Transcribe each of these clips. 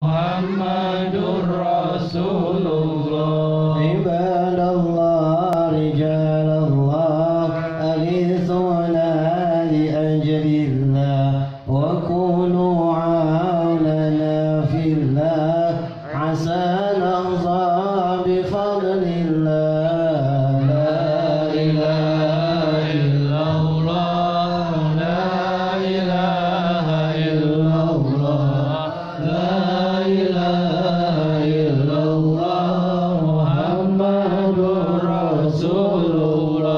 Muhammadur Rasulullah. Ibadallah, rijalallah, aghithuna li ajlillah, wa kunu aunana fillah, asa nahza bifadlillah. La ilaha illallah, la ilaha illallah, la ilaha illallah, Muhammadur Rasulullah.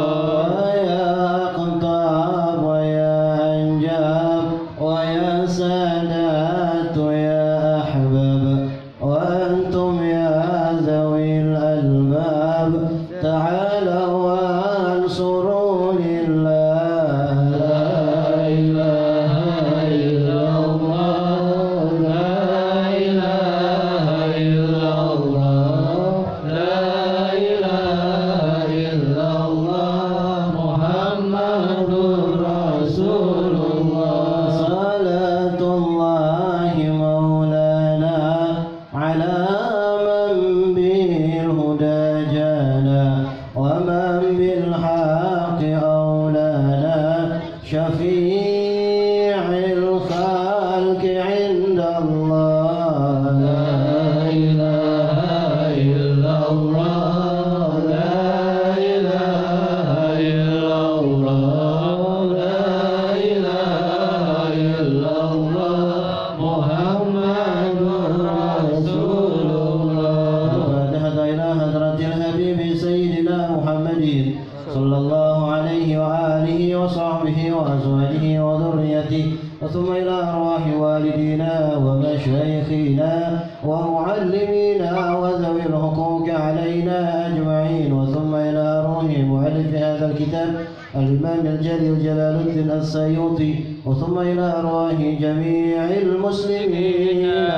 Ya Qantab wa ya Anjab wa ya Sadat ya Ahbab wa antum ya zawil albab, ta'alaw ansuru lillah. La ilaha illallah, la ilaha illallah, la ilaha illallah, Muhammadur Rasulullah. Salatullahi maulana ala man bil huda jana, wa man bil haqqi aulana, syafi'il khalqi indallah. La ilaha illallah, la ilaha illallah, la ilaha illallah, Muhammadur Rasulullah. Al-Fatihah ila hadratil habib sayyidina Muhammadin sallallahu alaihi wa alihi wa sahbihi wa azwajihi wa dhurriyyatihi, wa thumma ila arwahi walidina wa mashayikhina wa muallimina wa dhawil huquqi alayna ajma'in, wa thumma ila ruhi mu'allif hadha al-kitab al-imam al-jalil Jalaluddin as-Sayyuti, wa thumma ila arwahi jami'il muslimina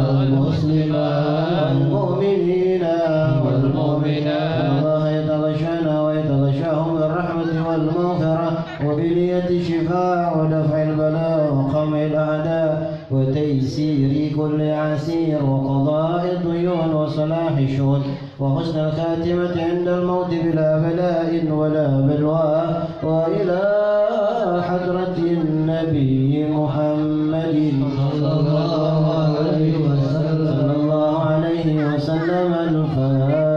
wal muslimat wal mu'minina wal mu'minat. Allah yataghashana wa yataghashahum bir-rahmati wal maghfirah wa bi niyyati shifaa wa daf'il balaa wa qam'il a'daa wa taysiri kulli 'asir wa qada'i duyun wa salahi shun wa husnil khatimati 'inda al-maut bila bala'in wa la balwa, wa ila hadratin nabiy Muhammadin sallallahu alaihi wa sallam. Al-Fatiha.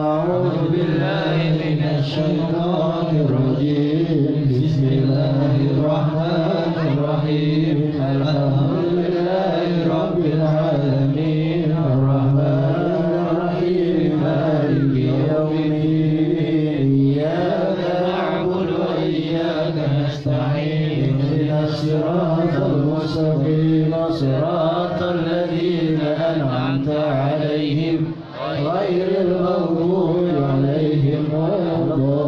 A'udzu billahi minasy syaithanir rajim. Bismillahirrahmanirrahim. Alhamdulillahi rabbil alamin, arrahmanir rahim, maliki yaumiddin. Iyyaka na'budu wa iyyaka nasta'in. Ihdinas siratal mustaqim, siratal ladzina an'amta 'alaihim ghairil maghdubi 'alaihim waladdallin.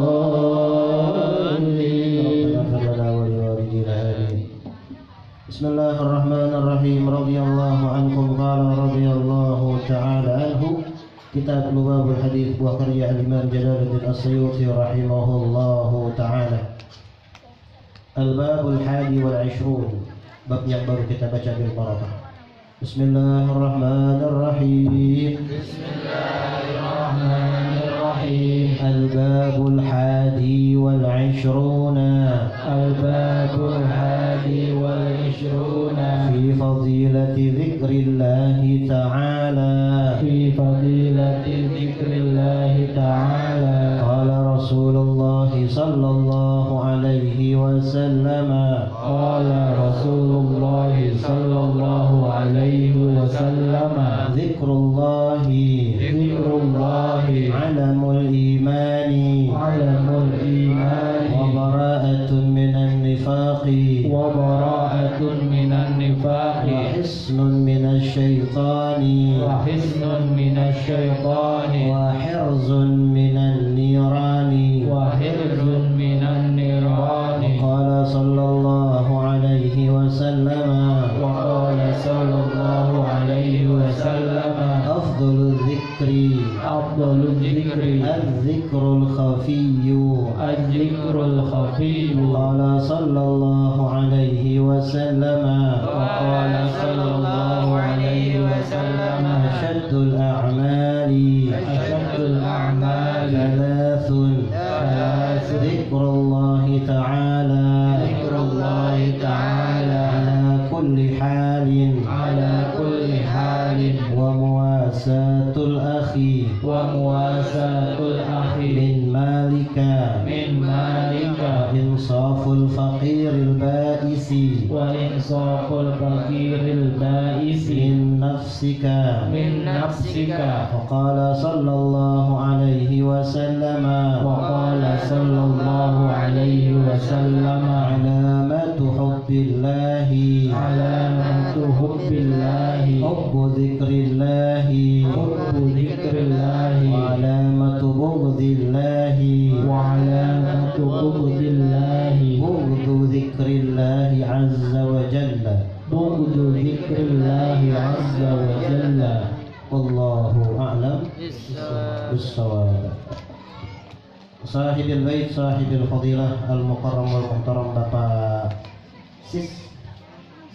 Bismillahirrahmanirrahim. Radhiyallahu ankum, qala radhiyallahu ta'ala anhu. Kitab Lubabul Hadits, buah karya al-Imam Jalaluddin as-Sayyuti rahimahullahu ta'ala. Al-Babul Hadi wal 20, bab yang baru kita baca bil barakah. Bismillahirrahmanirrahim. Bismillahirrahmanirrahim. Al-Babul Hadi wal 20. Al-Babul Hadi wal 20 fi fadilati dzikrillahi ta'ala. Fi fadilati dzikrillahi ta'ala. Qala Rasulullah sallallahu alaihi wasallam. Qala Rasulullah sallallahu alaihi wasallam. Dzikrullahi, dzikrullahi, alamul imani, alamul imani, wa bara'atun minan nifaqi, wa bara'atun minan nifaqi, wa hisnun minasy syaitani, wa hisnun minasy syaitani, wa hirzun minan nirani, wa hirzun minan nirani. Qala sallallahu alaihi wasallam. Wa qala sallallahu alaihi wasallam. Afdalul dzikri, afdalul dzikri, az-zikrul khafiyyu, az-zikrul khafiyyu. Qala sallallahu alaihi wasallam. Wa qala sallallahu أشد الأعمال ثلاث ذكر الله تعالى على كل حال ومواساة الأخ من مالك وإنصاف الفقير البائس من نفسك وقال صلى الله عليه وسلم علامة حب الله حب ذكر الله وعلامة بغض الله بغض ذكر الله عز وجل والله أعلم بالصواب. Sahibul bait, sahibul fadilah, al-mukarram wal muhtaram, Bapak Sis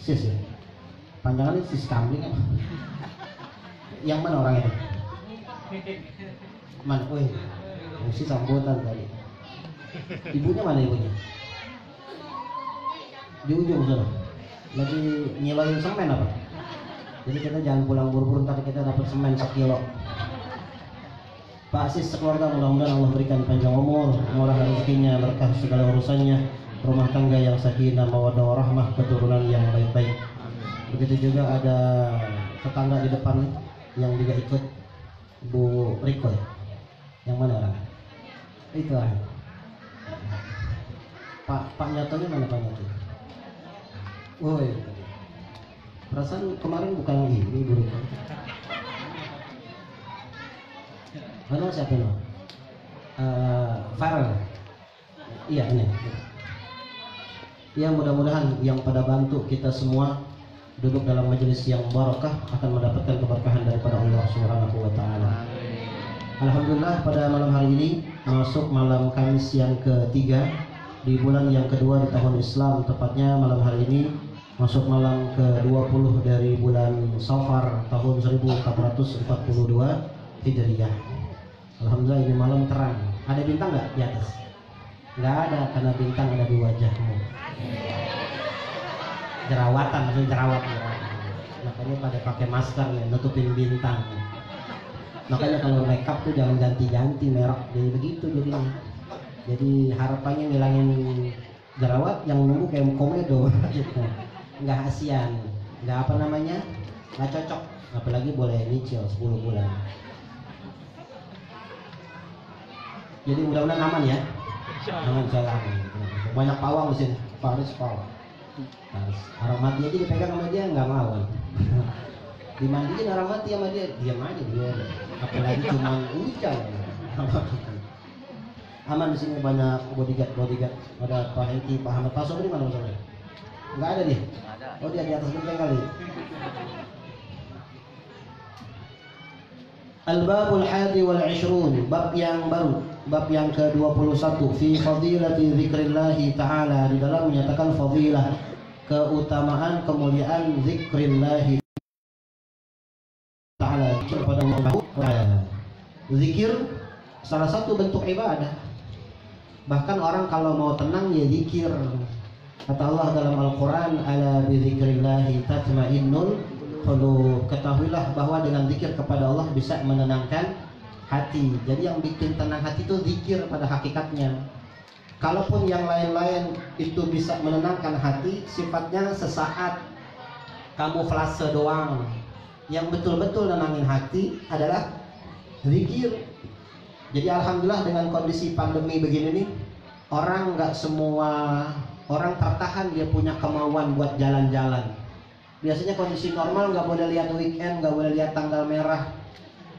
ya? Panjangannya Sis Kambing apa? Yang mana orang itu? Mana? Woi, mesti sambutan tadi. Ibunya mana ibunya? Di ujung sana. Lagi nyiloin semen apa? Jadi kita jangan pulang buru-buru, ntar kita dapat semen 1 kilo. Pak Sis sekeluarga, mudah-mudahan Allah berikan panjang umur, murah rezekinya, berkah segala urusannya, rumah tangga yang sakinah, mawaddah warahmah, keturunan yang baik-baik. Begitu juga ada tetangga di depan yang juga ikut, Bu Riko ya? Yang mana orang? Itu lah. Pak Nyatonya mana Pak Nyato? Oh iya. Perasaan kemarin bukan ini Bu Riko. Halo, siapa lo? Farel. Iya ini. Ya, mudah-mudahan yang pada bantu kita semua duduk dalam majelis yang barakah akan mendapatkan keberkahan daripada Allah Subhanahu wa taala. Alhamdulillah, pada malam hari ini masuk malam Kamis yang ketiga di bulan yang kedua di tahun Islam, tepatnya malam hari ini masuk malam ke-20 dari bulan Safar tahun 1442 Hijriah. Alhamdulillah, ini malam terang. Ada bintang nggak di atas? Nggak ada, karena bintang ada di wajahmu. Jerawatan, maksudnya jerawat. Makanya pada pakai masker nih, nutupin bintang. Makanya kalau make up tuh jangan ganti-ganti merek, jadi begitu jadinya. Jadi harapannya ngilangin jerawat, yang nunggu kayak komedo gitu. Nggak ASEAN, nggak apa namanya, nggak cocok. Apalagi boleh nyicil 10 bulan. Jadi mudah-mudahan aman ya, aman jalan. Banyak pawang di sini, Paris pawang. Orang mati aja dipegang sama dia nggak mau. Dimandiin orang mati sama dia, diam aja dia. Apalagi cuma hujan. Aman di sini, banyak bodyguard. Ada Pak Hengki, Pak Ahmad, Pak Sobri mana Pak Sobri? Nggak ada dia. Oh, dia di atas genteng kali. Al-Babul Hadi wal Ishrun, bab yang baru, bab yang ke-21, fi fadilati dzikrillahi ta'ala, di dalam menyatakan fadilah, keutamaan, kemuliaan zikrillahi ta'ala kepada Allah. Zikir salah satu bentuk ibadah. Bahkan orang kalau mau tenang ya zikir. Kata Allah dalam Al-Quran, ala bi dzikrillahi tatma'innul qulub. Ketahuilah bahwa dengan zikir kepada Allah bisa menenangkan hati. Jadi yang bikin tenang hati itu zikir pada hakikatnya. Kalaupun yang lain-lain itu bisa menenangkan hati, sifatnya sesaat, kamuflase doang. Yang betul-betul nenangin hati adalah zikir. Jadi alhamdulillah dengan kondisi pandemi begini nih, orang nggak semua orang tertahan, dia punya kemauan buat jalan-jalan. Biasanya kondisi normal nggak boleh lihat weekend, nggak boleh lihat tanggal merah,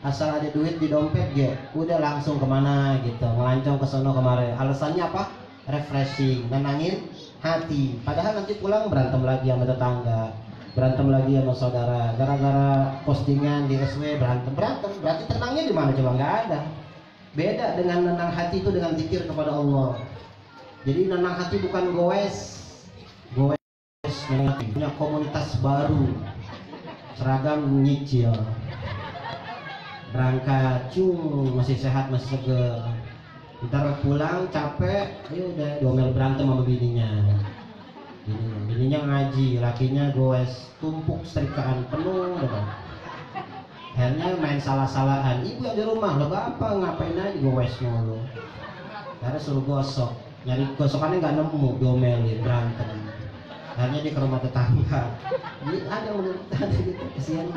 asal ada duit di dompet ya udah langsung kemana gitu, ngelancong ke sono kemarin. Alasannya apa? Refreshing, nenangin hati. Padahal nanti pulang berantem lagi sama tetangga, berantem lagi sama saudara, gara-gara postingan di SW berantem. Berarti tenangnya di mana coba? Nggak ada. Beda dengan nenang hati itu dengan zikir kepada Allah. Jadi nenang hati bukan goes punya komunitas baru, seragam nyicil. berangkat cung masih sehat masih seger, ntar pulang capek, ayo udah domel berantem sama bininya. Bininya ngaji, lakinya goes, tumpuk setrikaan penuh gitu. Akhirnya main salah-salahan, ibu yang di rumah, lo bapak ngapain aja goes mulu. Akhirnya suruh gosok, nyari gosokannya nggak nemu, domelin berantem. Akhirnya dia ke rumah tetangga, ini ada menurut gitu, kesian.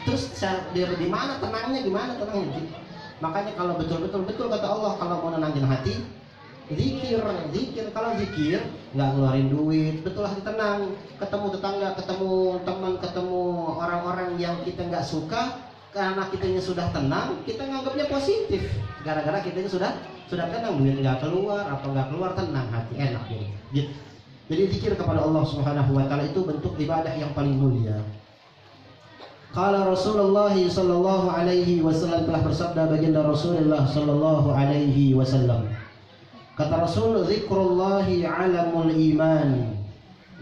Terus di mana tenangnya, gimana tenangnya? Makanya kalau betul kata Allah, kalau mau nenangin hati, zikir. Kalau zikir nggak ngeluarin duit, betul hati tenang. Ketemu tetangga, ketemu teman, ketemu orang-orang yang kita nggak suka, karena kitanya sudah tenang, kita nganggapnya positif. Gara-gara kitanya sudah tenang, duit nggak keluar, apa nggak keluar, tenang hati, enak gitu. Jadi zikir kepada Allah Subhanahu wa taala itu bentuk ibadah yang paling mulia. Qala Rasulullah sallallahu alaihi wasallam, telah bersabda baginda Rasulullah sallallahu alaihi wasallam. Kata Rasul, zikrullahi alamul iman.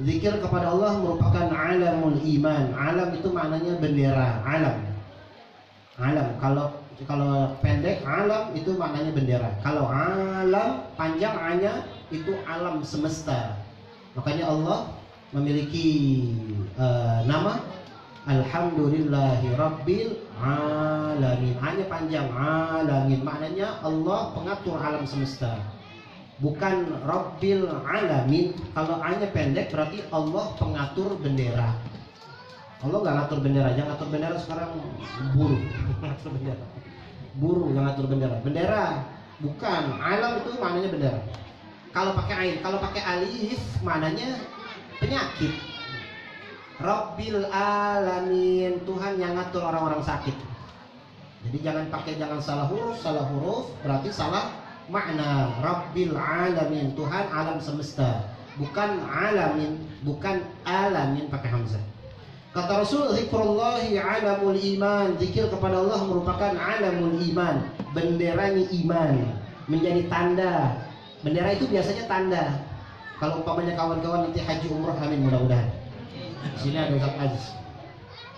Zikir kepada Allah merupakan alamul iman. Alam itu maknanya bendera, alam. Kalau pendek alam itu maknanya bendera. Kalau alam panjang hanya itu alam semesta. Makanya Allah memiliki nama Alhamdulillahi Rabbil Alamin. Hanya panjang alamin, maknanya Allah pengatur alam semesta, bukan Rabbil Alamin. Kalau hanya pendek berarti Allah pengatur bendera. Allah nggak ngatur bendera, yang ngatur bendera sekarang buruh. Buruh yang ngatur bendera. Bendera bukan, alam itu maknanya bendera. Kalau pakai ain, kalau pakai alif maknanya penyakit. Rabbil Alamin, Tuhan yang ngatur orang-orang sakit. Jadi jangan salah huruf berarti salah makna. Rabbil Alamin, Tuhan alam semesta, bukan alamin, bukan alamin pakai hamzah. Kata Rasul, zikrullahi alamul iman. Zikir kepada Allah merupakan alamul iman, benderanya iman, menjadi tanda. Bendera itu biasanya tanda. Kalau umpamanya kawan-kawan nanti haji umroh, amin mudah-mudahan. Di sini ada Ustaz Aziz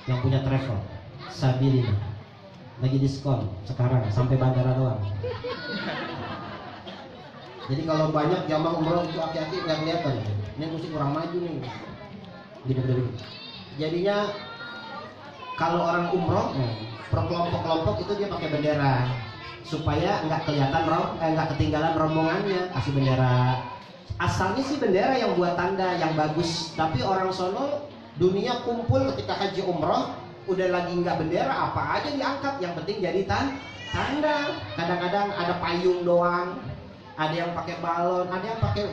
yang punya travel Sabilina, lagi diskon sekarang sampai bandara doang. Jadi kalau banyak jamaah umroh itu aki-aki nggak kelihatan. Ini mesti kurang maju nih. Gini. Jadinya kalau orang umroh per kelompok-kelompok itu dia pakai bendera supaya nggak kelihatan nggak ketinggalan rombongannya, kasih bendera. Asalnya sih bendera yang buat tanda yang bagus, tapi orang sono dunia kumpul ketika haji umroh udah lagi nggak bendera, apa aja diangkat, yang penting jadi tanda. Kadang-kadang ada payung doang, ada yang pakai balon, ada yang pakai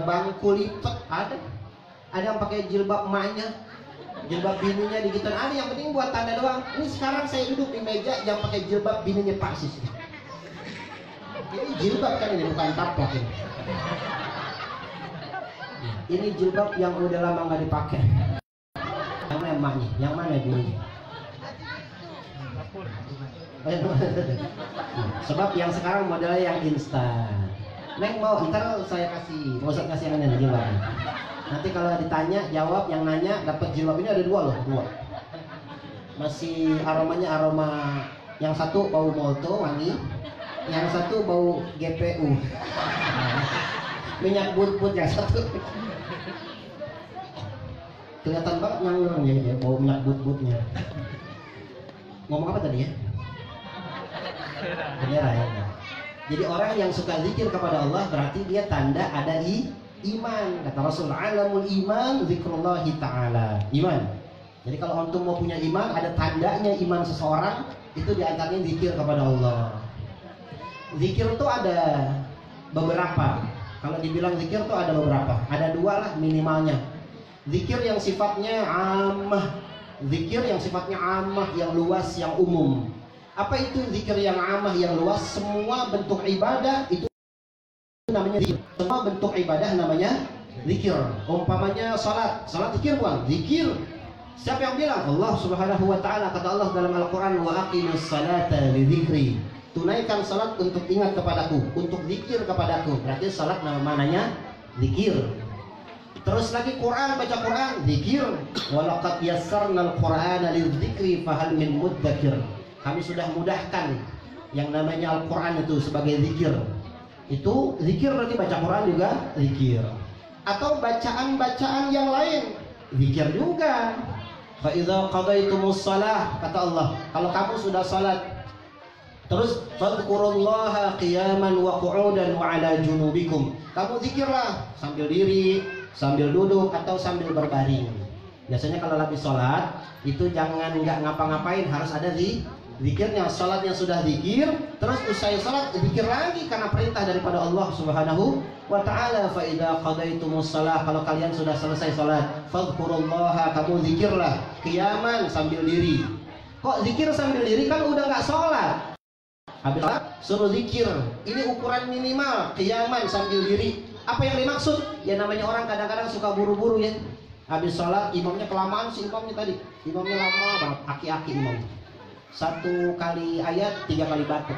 bangku lipat, ada yang pakai jilbab emaknya, jilbab bininya digituin, ada yang penting buat tanda doang. Ini sekarang saya duduk di meja yang pakai jilbab bininya Pak Sis. Ini jilbab kan, ini bukan taplak ini. Ini jilbab yang udah lama nggak dipakai. Yang mana emaknya? Yang mana bininya? Sebab yang sekarang modelnya yang instan. Neng mau, ntar saya kasih, mau saya kasih yang ini jilbab. Nanti kalau ditanya jawab, yang nanya dapat jilbab ini ada dua. Masih aromanya aroma, yang satu bau molto wangi, yang satu bau GPU. Minyak but-but yang satu. Kelihatan banget nganggur ya, bau minyak but-butnya. Ngomong apa tadi ya? Bendera ya. Jadi orang yang suka zikir kepada Allah berarti dia tanda ada iman. Kata Rasul, alamul iman zikrullahi ta'ala. Iman. Jadi kalau antum mau punya iman, ada tandanya iman seseorang, itu diantaranya zikir kepada Allah. Zikir itu ada beberapa. Kalau dibilang zikir itu ada beberapa. Ada dua lah minimalnya. Zikir yang sifatnya ammah, zikir yang sifatnya ammah, yang luas, yang umum. Apa itu zikir yang ammah, yang luas? Semua bentuk ibadah itu namanya zikir. Semua bentuk ibadah namanya zikir. Umpamanya salat zikir bukan? Zikir. Siapa yang bilang? Allah Subhanahu wa taala. Kata Allah dalam Al-Qur'an, wa aqimus salata li dzikri. Tunaikan salat untuk ingat kepadaku, untuk zikir kepadaku. Berarti salat namanya zikir. Terus lagi Quran, baca Quran, zikir. Walaqad yassarnal Qur'ana lidzikri fahal min mudzakir. kami sudah mudahkan yang namanya Al-Quran itu sebagai zikir. Itu zikir berarti baca Quran juga zikir. Atau bacaan-bacaan yang lain zikir juga. Fa idza qadaitumus shalah, kata Allah, kalau kamu sudah salat, terus fadhkurullaha qiyaman wa qu'udan wa 'ala junubikum. Kamu zikirlah sambil diri, sambil duduk atau sambil berbaring. Biasanya kalau habis sholat itu jangan nggak ngapa-ngapain, harus ada zikirnya. Sholatnya sudah zikir, terus usai sholat zikir lagi karena perintah daripada Allah Subhanahu wa ta'ala. Fa idza qadaitumus shalah, kalau kalian sudah selesai sholat, fadhkurullaha, kamu zikirlah qiyaman, sambil diri. Kok zikir sambil diri, kan udah nggak sholat. Habis sholat suruh zikir. Ini ukuran minimal, qiyaman sambil diri. Apa yang dimaksud? Ya namanya orang kadang-kadang suka buru-buru ya. Habis sholat imamnya kelamaan, si imamnya tadi imamnya lama banget, aki-aki imam. 1 kali ayat 3 kali batuk,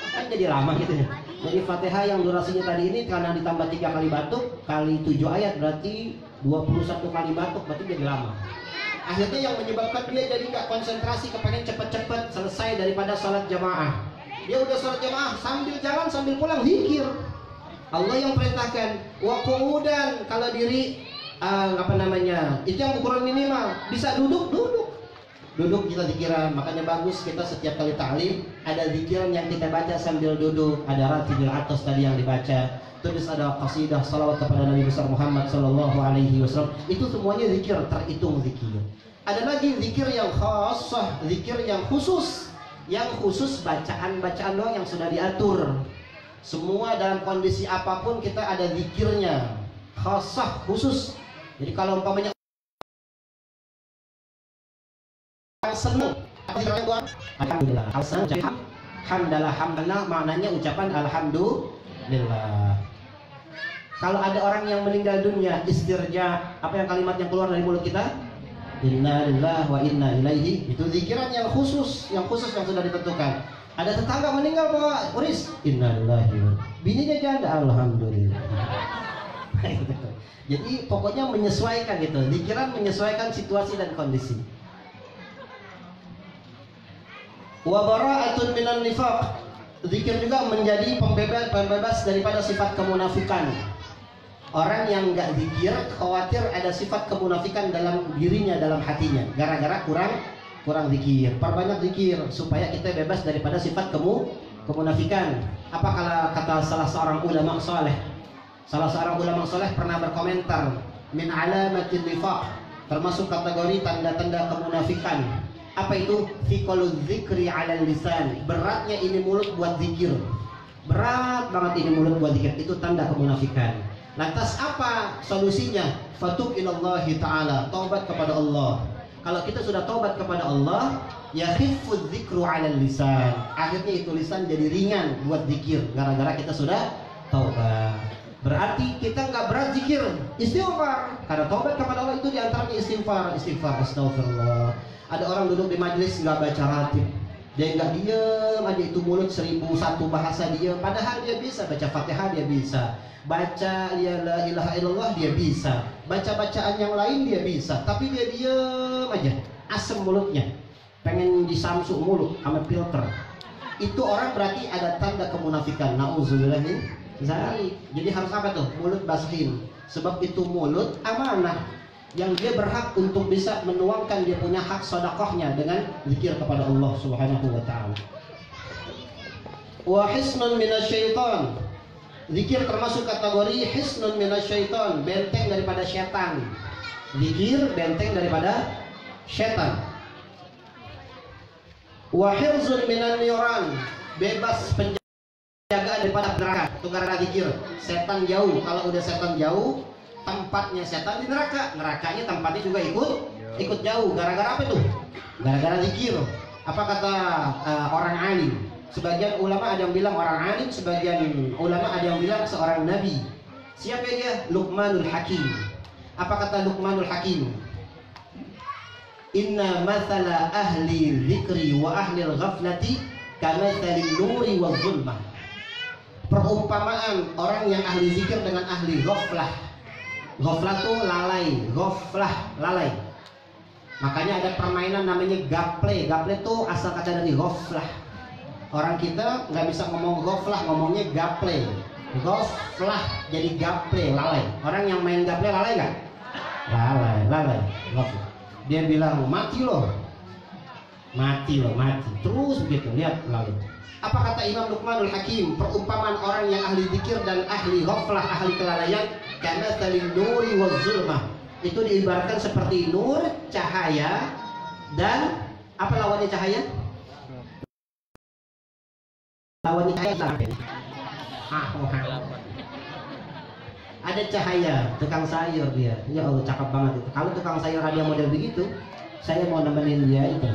kan jadi lama gitu ya. Jadi Fatihah yang durasinya tadi ini karena ditambah 3 kali batuk kali 7 ayat berarti 21 kali batuk, berarti jadi lama. Akhirnya yang menyebabkan dia jadi nggak konsentrasi, kepengen cepet-cepet selesai daripada sholat jamaah. Dia udah sholat jamaah sambil jalan sambil pulang zikir. Allah yang perintahkan wa qu'udan, kalau diri itu yang ukuran minimal. Bisa duduk kita zikiran. Makanya bagus kita setiap kali ta'lim ada zikiran yang kita baca sambil duduk. Ada Ratibul Atas tadi yang dibaca, terus ada qasidah salawat kepada Nabi besar Muhammad sallallahu alaihi wasallam. Itu semuanya zikir, terhitung zikir. Ada lagi zikir yang khassah, zikir yang khusus. Yang khusus bacaan-bacaan doang yang sudah diatur. Semua dalam kondisi apapun kita ada zikirnya, khassah, khusus. Jadi kalau umpamanya senang, alhamdulillah. Kalau senang, hamdalah, maknanya ucapan alhamdulillah. Kalau ada orang yang meninggal dunia, istirja, apa yang kalimat yang keluar dari mulut kita? Inna lillahi wa inna ilaihi. Itu zikiran yang khusus yang sudah ditentukan. Ada tetangga meninggal Pak Uris, inna lillahi. Bininya janda, alhamdulillah. Jadi pokoknya menyesuaikan gitu, zikiran menyesuaikan situasi dan kondisi. Wa bara'atun minan nifaq, zikir juga menjadi pembebas daripada sifat kemunafikan. Orang yang nggak zikir khawatir ada sifat kemunafikan dalam dirinya, dalam hatinya, gara-gara kurang zikir. Perbanyak zikir supaya kita bebas daripada sifat kemunafikan. Apa kata salah seorang ulama saleh? Salah seorang ulama soleh pernah berkomentar, min alamatin nifaq, termasuk kategori tanda-tanda kemunafikan. Apa itu? Thiqalul dzikri 'alal lisan. Beratnya ini mulut buat zikir. Berat banget ini mulut buat zikir. Itu tanda kemunafikan. Lantas apa solusinya? Fatub ilallahi ta'ala, taubat kepada Allah. Kalau kita sudah taubat kepada Allah, ya khiffuz dzikru 'alal lisan. Akhirnya itu lisan jadi ringan buat zikir gara-gara kita sudah taubat. Berarti kita nggak berat zikir, istighfar. Karena taubat kepada Allah itu diantaranya istighfar, astagfirullah. Ada orang duduk di majelis nggak baca ratib, dia nggak diem aja, itu mulut 1001 bahasa dia. Padahal dia bisa baca Fatihah, dia bisa baca ya la ilaha illallah, dia bisa baca bacaan yang lain, dia bisa. Tapi dia diem aja, asem mulutnya, pengen disamsu mulut sama filter. Itu orang berarti ada tanda kemunafikan. Nauzubillah min zalik. Jadi harus apa tuh? Mulut basahin. Sebab itu mulut amanah yang dia berhak untuk bisa menuangkan dia punya hak sedekahnya dengan zikir kepada Allah Subhanahu wa taala. Wa hisnun minasyaiton. Zikir termasuk kategori hisnun minasyaiton, benteng daripada syaitan. Zikir benteng daripada syaitan. Wa hirzun minan niran, bebas penjagaan daripada neraka. Itu gara-gara zikir. Setan jauh. Kalau udah setan jauh, tempatnya setan di neraka, nerakanya tempatnya juga ikut jauh. Gara-gara apa itu? Gara-gara zikir. Apa kata orang alim? Sebagian ulama ada yang bilang orang alim, sebagian ulama ada yang bilang seorang nabi. Siapa dia? Luqmanul Hakim. Apa kata Luqmanul Hakim? Inna mathala ahli dzikri wa ahli ghaflati kamathalin nuri wa zulmah. Perumpamaan orang yang ahli zikir dengan ahli ghaflah. Ghaflah itu lalai, ghaflah lalai. Makanya ada permainan namanya gaple. Gaple itu asal kata dari ghaflah. Orang kita nggak bisa ngomong ghaflah, ngomongnya gaple. Ghaflah jadi gaple, lalai. Orang yang main gaple lalai nggak? Lalai. Ghaflah. Dia bilang mati loh, mati. Terus begitu, lihat lalu. Apa kata Imam Luqmanul Hakim? Perumpamaan orang yang ahli zikir dan ahli ghaflah, ahli kelalaian, karena talin nuri wa zulmah. Itu diibaratkan seperti nur, cahaya, dan apa lawannya cahaya? Lawannya cahaya. Ada cahaya, tukang sayur dia. Ya Allah, cakep banget itu. Kalau tukang sayur ada model begitu, saya mau nemenin dia itu.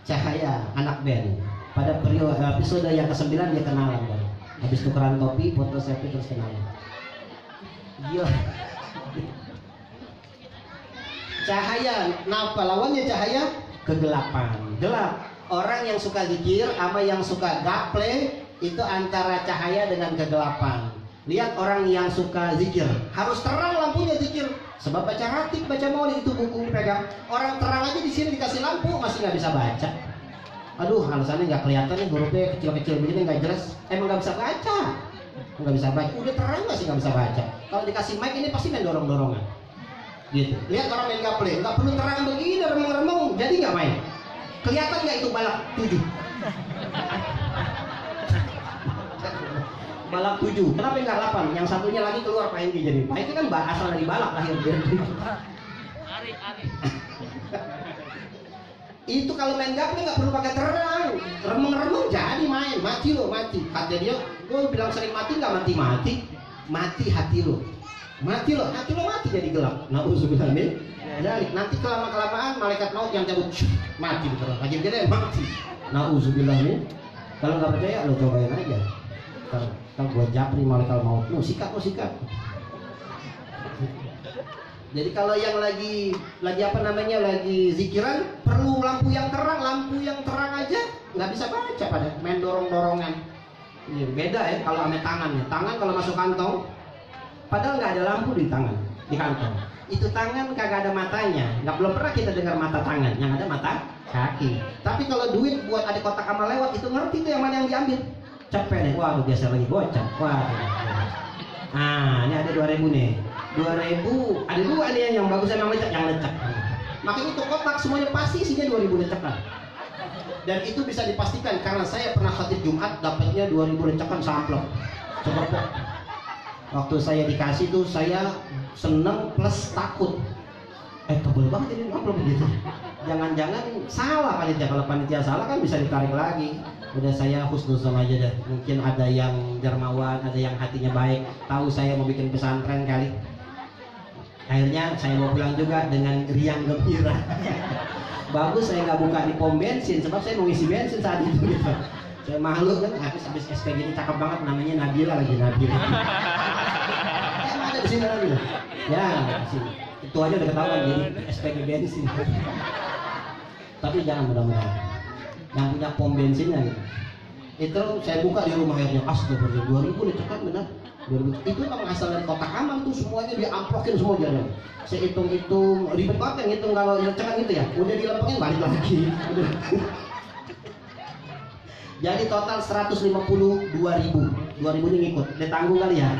Cahaya, anak band. Pada episode yang ke-9 dia kenalan. Habis tukeran topi, foto selfie terus kenalan. Gila. Cahaya, apa lawannya cahaya? Kegelapan, gelap. Orang yang suka zikir sama yang suka gaple itu antara cahaya dengan kegelapan. Lihat orang yang suka zikir, harus terang lampunya zikir. Sebab baca ratib, baca maulid itu buku pegang. Orang terang aja di sini dikasih lampu masih nggak bisa baca. Aduh, alasannya nggak kelihatan nih, hurufnya kecil-kecil begini nggak jelas. Emang nggak bisa baca, nggak bisa baca. Udah terang masih nggak bisa baca. Kalau dikasih mic ini pasti main dorong-dorongan. Gitu. Lihat orang main gaple, nggak perlu terang begini, remeng-remeng, jadi nggak main. Kelihatan nggak itu balak 7? Balak 7. Kenapa nggak 8? Yang satunya lagi keluar Pak Hengki jadi. Pak Hengki kan asal dari balak lahir dia. Itu kalau main gaple nggak perlu pakai terang, remeng-remeng jadi main, mati lo mati. Kata dia, gue bilang sering mati nggak mati hati lo. Hati lo mati jadi gelap. Nauzubillah min dzalik. Nanti kelamaan malaikat maut yang cabut mati betul. Lagi gede mati. Nauzubillah min. Kalau nggak percaya lo cobain aja. Kalau buat japri malaikat maut, lo sikat. Jadi kalau yang lagi apa namanya lagi zikiran perlu lampu yang terang aja nggak bisa baca pada main dorong-dorongan. Ini beda ya kalau sama tangannya. Tangan kalau masuk kantong padahal nggak ada lampu di kantong. Itu tangan kagak ada matanya. Belum pernah kita dengar mata tangan, yang ada mata kaki. Tapi kalau duit buat ada kotak amal lewat itu ngerti tuh yang mana yang diambil. Cepet nih, wah biasa lagi bocah. Wah. Ini ada 2000 nih. 2000, ada 2 nih yang bagus yang lecek. Makanya itu kotak semuanya pasti isinya 2000 lecekan. Dan itu bisa dipastikan karena saya pernah khatib Jumat dapatnya 2000 lecekan samplok. Coba kok. Waktu saya dikasih tuh saya seneng plus takut. Tebel banget ini amplop begitu. Jangan-jangan salah panitia. Kalau panitia salah kan bisa ditarik lagi. Udah saya husnuzon aja dah. Mungkin ada yang dermawan, ada yang hatinya baik. Tahu saya mau bikin pesantren kali. Akhirnya saya mau pulang juga dengan riang gembira. Bagus saya nggak buka di pom bensin sebab saya mau isi bensin saat itu gitu. Saya malu kan habis SPG ini cakep banget namanya Nabila lagi Nabila. Emang ada di sini Nabila? Ya di sini. Itu aja udah ketahuan jadi SPG bensin. Tapi jangan mudah-mudahan yang punya pom bensinnya gitu. Itu saya buka di rumah akhirnya astagfirullah 2000 lecekan benar. 2000 itu memang asal dari kotak amal tuh semuanya diamplokin semua jadi. Saya hitung-hitung ribet banget yang hitung kalau lecekan gitu ya. Udah dilempengin balik lagi. Jadi total 152.000. 2000 ini ngikut. Ditanggung kali ya.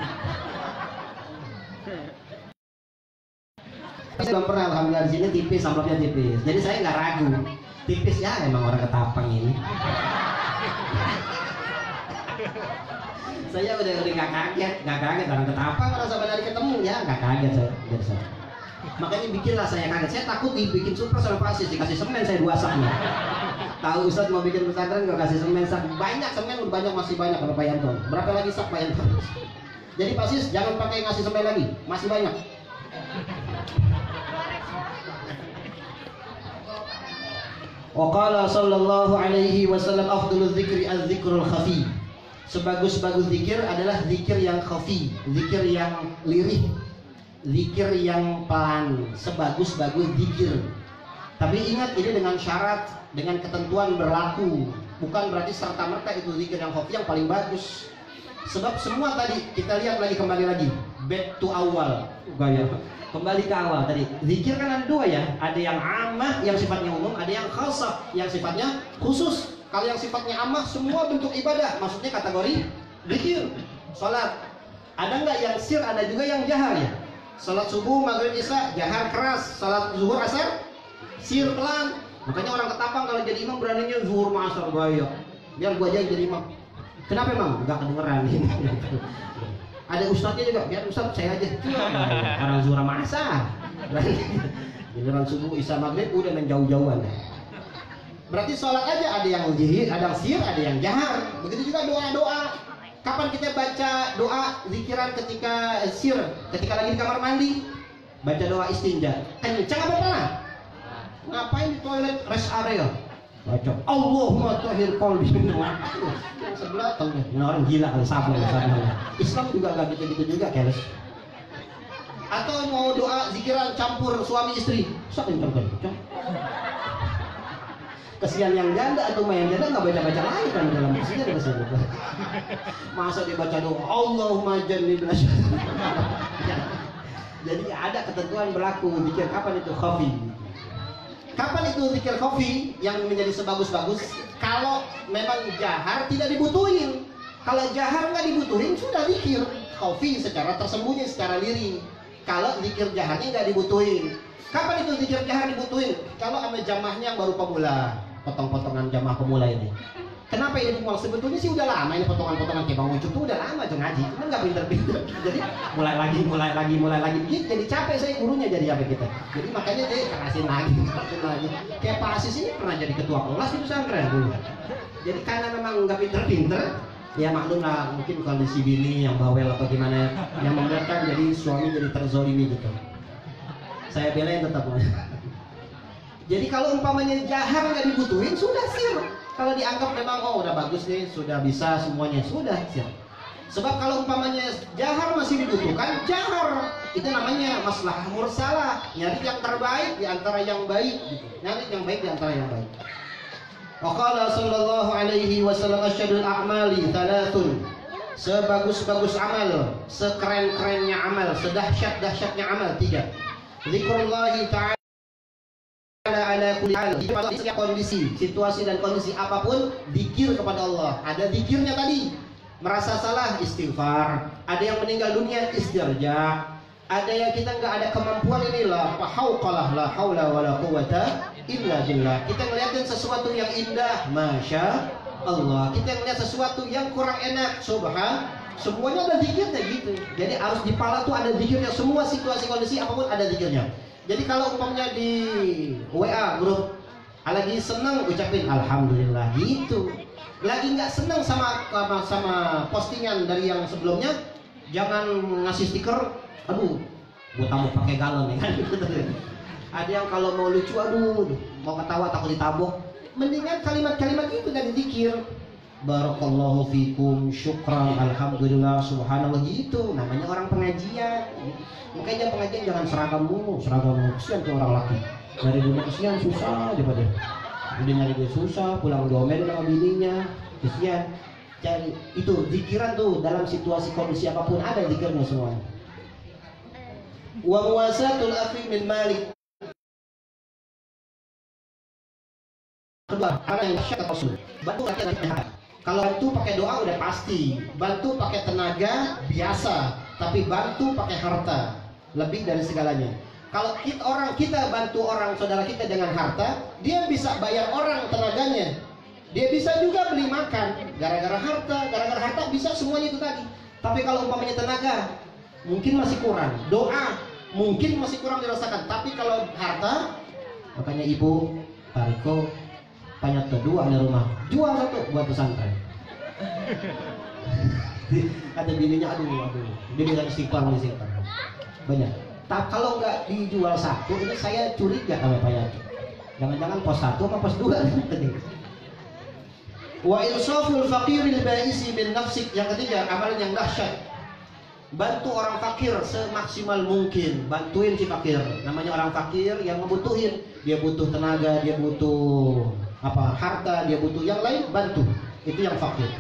Belum pernah alhamdulillah di sini tipis, amplopnya tipis. Jadi saya nggak ragu. Tipis ya emang orang ketapang ini. Saya udah nggak kaget orang ketapang orang sampai dari ketemu ya nggak kaget saya. Makanya bikinlah saya kaget. Saya takut dibikin super sama pasis dikasih semen saya 2 sak nih. Tahu Ustadz mau bikin pesantren nggak kasih semen sak banyak semen banyak masih banyak kalau Pak Yanto. Berapa lagi sak Pak Yanto? Jadi pasis jangan pakai ngasih semen lagi masih banyak. Waqala sallallahu alaihi wasallam afdhalul dzikri az-dzikrul khafi. Sebagus-bagus zikir adalah zikir yang khafi, zikir yang lirih, zikir yang pelan, sebagus-bagus zikir. Tapi ingat ini dengan syarat, dengan ketentuan berlaku. Bukan berarti serta-merta itu zikir yang khafi yang paling bagus. Sebab semua tadi kita lihat lagi kembali lagi back to awal gaya. Kembali ke awal tadi. Zikir kan ada dua ya. Ada yang ammah yang sifatnya umum, ada yang khasah yang sifatnya khusus. Kalau yang sifatnya ammah semua bentuk ibadah, maksudnya kategori zikir. Salat. Ada nggak yang sir, ada juga yang jahar ya. Salat subuh, maghrib, isya jahar keras. Salat zuhur, asar sir pelan. Makanya orang ketapang kalau jadi imam beraninya zuhur, asar, gaya. Biar gua aja yang jadi imam. Kenapa emang? Nggak kedengeran. Ada ustadznya juga, biar ustadz saya aja. Orang zuhur sama asar. Giliran subuh, isya, maghrib udah menjauh-jauhan. Berarti sholat aja ada yang jihir, ada yang sir, ada yang jahar. Begitu juga doa-doa. Kapan kita baca doa zikiran ketika sir? Ketika lagi di kamar mandi, baca doa istinja. Kencang apa pelan? Ngapain di toilet rest area? Baca Allahumma tahhir qalbi min yang sebelah tahu nih, orang gila kalau sabar Islam juga nggak gitu-gitu juga, keles. Atau mau doa zikiran campur suami istri, kencang. Kesian yang janda atau yang janda nggak baca-baca lagi kan dalam isinya ada. Masa dia baca doa Allahumma jannibna syaitan. Jadi ada ketentuan berlaku zikir kapan itu khafi. Kapan itu zikir khafi yang menjadi sebagus-bagus? Kalau memang jahar tidak dibutuhin. Kalau jahar nggak dibutuhin sudah zikir khafi secara tersembunyi, secara lirih. Kalau zikir jaharnya nggak dibutuhin. Kapan itu zikir jahar dibutuhin? Kalau sama jamaahnya yang baru pemula, potong-potongan jamaah pemula ini. Kenapa ini pemula? Sebetulnya sih udah lama ini potongan-potongan kayak Bang Ucup tuh udah lama aja ngaji, cuman nggak pinter-pinter. Jadi mulai lagi. Jadi capek saya gurunya jadi apa kita. Jadi makanya saya kerasin lagi. Kayak Pak Asis ini pernah jadi ketua kelas itu pesantren dulu. Jadi karena memang nggak pinter-pinter, ya maklum lah mungkin kondisi bini yang bawel atau gimana yang membiarkan jadi suami jadi terzolimi gitu. Saya belain tetap. Jadi kalau umpamanya jahar nggak dibutuhin sudah sir. Kalau dianggap memang oh udah bagus nih, sudah bisa semuanya, sudah sir. Sebab kalau umpamanya jahar masih dibutuhkan, jahar itu namanya maslahah mursalah, nyari yang terbaik di antara yang baik gitu. Nyari yang baik di antara yang baik. Waqala sallallahu alaihi wasallam asyadul a'mali thalathun. Sebagus-bagus amal, sekeren-kerennya amal, sedahsyat-dahsyatnya amal tiga. Zikrullahi ta'ala ala kulli hal. Di setiap kondisi, situasi dan kondisi apapun, zikir kepada Allah. Ada zikirnya tadi. Merasa salah, istighfar. Ada yang meninggal dunia, istirja. Ada yang kita nggak ada kemampuan inilah, fahauqalah la haula wala quwata illa billah. Kita ngeliatin sesuatu yang indah, masya Allah. Kita ngeliat sesuatu yang kurang enak, subhan. Semuanya ada zikirnya gitu. Jadi harus di pala tuh ada zikirnya. Semua situasi kondisi apapun ada zikirnya. Jadi kalau umpamanya di WA grup lagi senang ucapin alhamdulillah gitu. Lagi nggak senang sama postingan dari yang sebelumnya, jangan ngasih stiker. Aduh, gua tamu pakai galon ya kan. Ada yang kalau mau lucu, aduh, mau ketawa takut ditabok. Mendingan kalimat-kalimat itu dari zikir. Barakallahu fikum, syukran, alhamdulillah, subhanallah gitu. Namanya orang pengajian. Makanya pengajian jangan seragam mulu, kesian tuh orang laki. Dari dunia kesian susah aja pada. Udah nyari dia susah, pulang diomelin sama bininya, kesian. Cari itu zikiran tuh dalam situasi kondisi apapun ada zikirnya semua. Wa muwasatul afi min malik. Kedua, karena yang syak rasul. Bantu rakyat. Kalau bantu pakai doa udah pasti, bantu pakai tenaga biasa, tapi bantu pakai harta lebih dari segalanya. Kalau kita bantu orang saudara kita dengan harta, dia bisa bayar orang tenaganya, dia bisa juga beli makan gara-gara harta bisa semuanya itu tadi. Tapi kalau umpamanya tenaga, mungkin masih kurang, doa mungkin masih kurang dirasakan. Tapi kalau harta, makanya ibu Pak Riko banyak kedua di rumah, jual satu buat pesantren. Ada bininya, aduh, dia bilang istighfar banyak. Tapi kalau nggak dijual satu, ini saya curiga sama Pak Yati. Jangan-jangan pos 1 apa pos 2. Wa insaful faqiril ba'isi min nafsik. Yang ketiga, amalan yang dahsyat. Bantu orang fakir semaksimal mungkin. Bantuin si fakir. Namanya orang fakir yang membutuhin. Dia butuh tenaga, dia butuh harta, dia butuh yang lain, bantu. Itu yang fakir.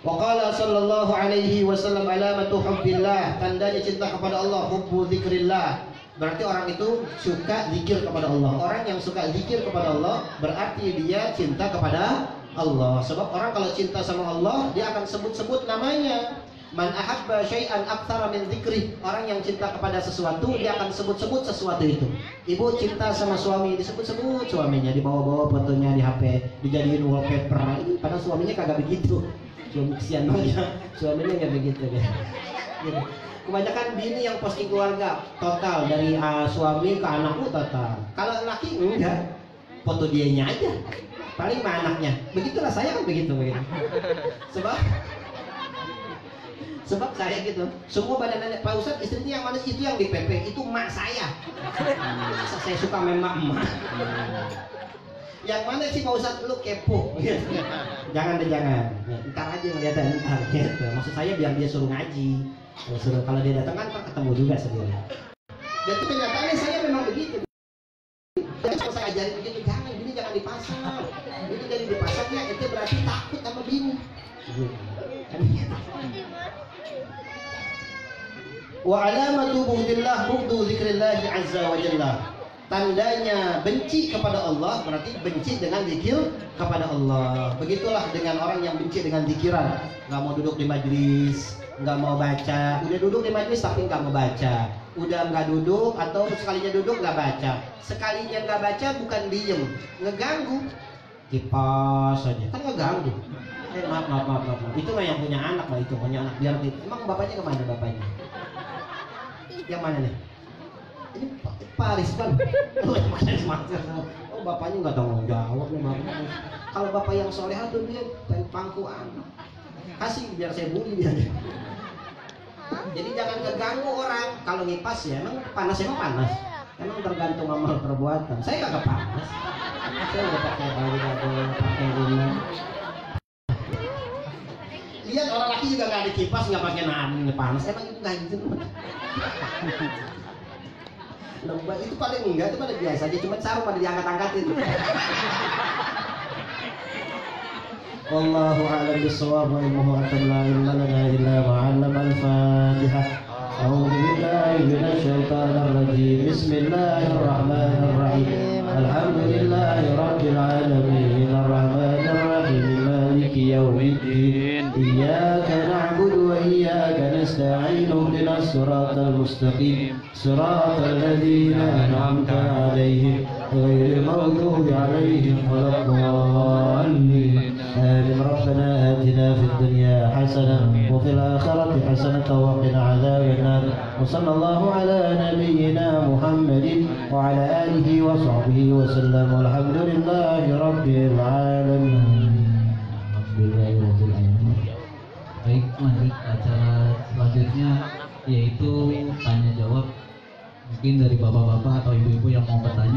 Wa qala sallallahu alaihi wasallam alamatu hubbillah, tandanya cinta kepada Allah, hubbu dzikrillah, berarti orang itu suka zikir kepada Allah. Orang yang suka zikir kepada Allah berarti dia cinta kepada Allah. Sebab orang kalau cinta sama Allah, dia akan sebut-sebut namanya. Man ahabba syai'an aktsara min dzikri. Orang yang cinta kepada sesuatu, dia akan sebut-sebut sesuatu itu. Ibu cinta sama suami, disebut-sebut suaminya, dibawa-bawa fotonya di HP, dijadiin wallpaper. Padahal suaminya kagak begitu. Suami kesian aja, suaminya nggak begitu deh. Gitu. Kebanyakan bini yang posting keluarga total dari suami ke anakku total. Kalau laki enggak, foto dianya aja, paling mah anaknya. Begitulah saya kan begitu. Sebab saya gitu. Semua badannya Pak Ustadz, istrinya yang manis itu yang di PP itu mak saya. Masa saya suka memang emak. Yang mana sih Pak Ustadz, lu kepo? Jangan deh jangan. Ntar aja ngeliatnya ntar gitu. Maksud saya biar dia suruh ngaji. Kalau dia datang kan ketemu juga sendiri. Dan itu kenyataannya saya memang begitu. Jadi kalau saya ajarin begitu, jangan, bini jangan dipasang. Itu jadi dipasangnya itu berarti takut sama bini. Wa alamatu bughdillah bughdu dzikrillah azza wa jalla. Tandanya benci kepada Allah berarti benci dengan zikir kepada Allah. Begitulah dengan orang yang benci dengan zikiran, nggak mau duduk di majelis, nggak mau baca. Udah duduk di majelis tapi nggak mau baca. Udah nggak duduk atau sekalinya duduk nggak baca. Sekalinya nggak baca bukan diem, ngeganggu. Kipas aja kan ngeganggu. Maaf. Itu mah yang punya anak lah, itu punya anak biar gitu. Emang bapaknya kemana bapaknya? Yang mana nih? Ini Pak Rizwan. Oh bapaknya nggak tanggung jawab nih bapaknya. Kalau bapak yang soleha tuh dia pangku anak. Kasih biar saya bully dia. Jadi jangan keganggu orang. Kalau ngipas ya emang panas. Emang tergantung amal perbuatan. Saya kagak panas. Saya udah pakai baju pakai rumah. Lihat orang laki juga nggak ada kipas, nggak pakai nahan panas. Emang itu nggak gitu. Lembah itu paling enggak, itu pada biasa aja, cuma sarung pada diangkat-angkatin. Wallahu a'lam bishawab wa ilmuhu la ilma lana illa ma 'allama al-Fatihah. A'udzu billahi minasy syaithanir rajim. Bismillahir rahmanir rahim. Alhamdulillahi rabbil alamin. Arrahmanir rahim. Maliki yaumiddin. Iyyaka na'budu wa iyyaka nasta'in. Ihdinas siratal mustaqim. Siratal ladzina an'amta 'alaihim ghairil maghdubi 'alaihim waladdallin. آمين. ربنا آتنا في الدنيا حسنة وفي الآخرة حسنة وقنا عذاب النار. وصلى الله على نبينا محمد وعلى آله وصحبه وسلم والحمد لله رب العالمين. Baik, lanjut acara selanjutnya yaitu tanya jawab. Mungkin dari bapak-bapak atau ibu-ibu yang mau bertanya